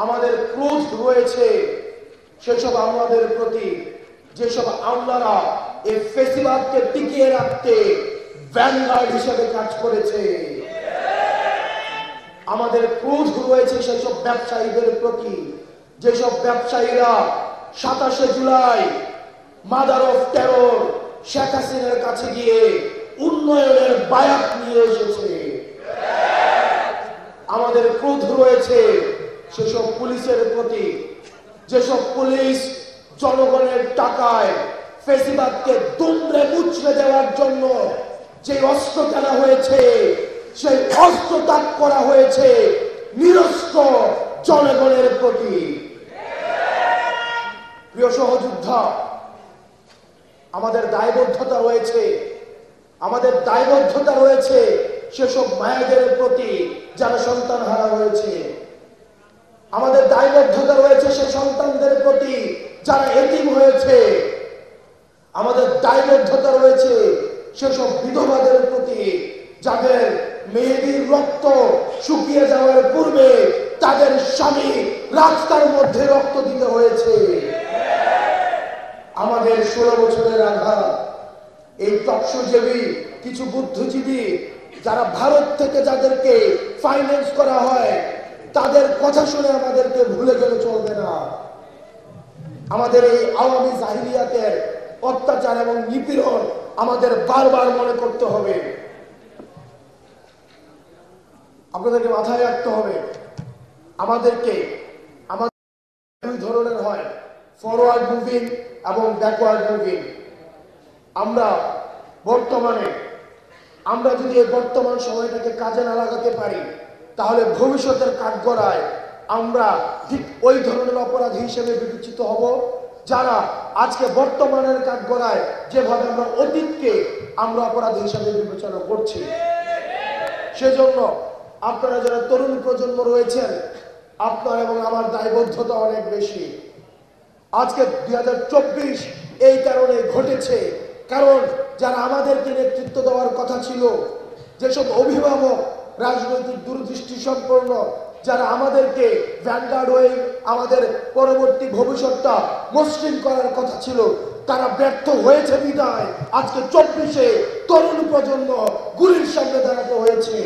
আমাদের ক্রোধ রয়েছে সেসব আমলাদের প্রতি, যেসব আমলারা এই ফেসিবাদকে টিকিয়ে রাখতে ভ্যানগার্ড হিসেবে কাজ করেছে। আমাদের ক্রোধ রয়েছে সেসব ব্যবসায়ীদের প্রতি, যেসব ব্যবসায়ীরা 27 July mother of terror Sheikh হাসিনার কাছে গিয়ে উন্নয়নের বায়াত নিয়ে এসেছে। আমাদের ক্রোধ রয়েছে সেসব পুলিশের প্রতি, যেসব পুলিশ জনগণের টাকায় ফেসিবাদকে দুমড়ে মুচড়ে দেওয়ার জন্য যে অস্ত্র কেনা হয়েছে, সেই অস্ত্র ত্যাগ করা হয়েছে নিরস্ত্র জনগণের প্রতি। প্রিয় সহযোদ্ধা, আমাদের দায়বদ্ধতা রয়েছে, আমাদের দায়বদ্ধতা রয়েছে সেসব মায়েদের প্রতি যারা সন্তান হারা হয়েছে। আমাদের দায়বদ্ধতা রয়েছে সেই সন্তানদের প্রতি যারা এতিম হয়েছে। আমাদের দায়বদ্ধতা রয়েছে সেসব বিধবাদের প্রতি যাদের মেয়েদের রক্ত শুকিয়ে যাওয়ার পূর্বে তাদের স্বামী রাস্তার মধ্যে রক্ত দিতে হয়েছে। আমাদের 16 বছরের আঘাত এই তৎসজীবী কিছু বুদ্ধিজীবী যারা ভারত থেকে যাদেরকে ফাইন্যান্স করা হয়, তাদের কথা শুনে আমাদেরকে ভুলে গেলে চলবে না। আমাদের এই আওয়ামী জাহিলিয়াতের অত্যাচার এবং নিপীড়ন আমাদের বারবার মনে করতে হবে। আপনাদেরকে মাথায় রাখতে হবে, আমাদেরকে আমাদের দুই ধরনের হয়, ফরওয়ার্ড মুভিং এবং ব্যাকওয়ার্ড মুভিং। আমরা যদি এই বর্তমান সময়টাকে কাজে না লাগাতে পারি, তাহলে ভবিষ্যতের কাঠগড়ায় আমরা ঠিক ওই ধরনের অপরাধী হিসেবে বিবেচিত হব যারা আজকে বর্তমানের কাঠগড়ায় যেভাবে আমরা অতীতকে আমরা অপরাধী হিসেবে বিবেচনা করছি। সেজন্য আপনারা যারা তরুণ প্রজন্ম রয়েছেন, আপনার এবং আমার দায়বদ্ধতা অনেক বেশি। আজকে 2024 এই কারণে ঘটেছে, কারণ যারা আমাদেরকে নেতৃত্ব দেওয়ার কথা ছিল, যেসব অভিভাবক রাজনৈতিক দূরদৃষ্টি সম্পন্ন যারা আমাদেরকে ভ্যানগার্ড হয়ে আমাদের পরবর্তী ভবিষ্যৎটা মসৃণ করার কথা ছিল, তারা ব্যর্থ হয়েছে বিদায় আজকে 24-এ তরুণ প্রজন্ম গুলির সামনে দাঁড়াতে হয়েছে।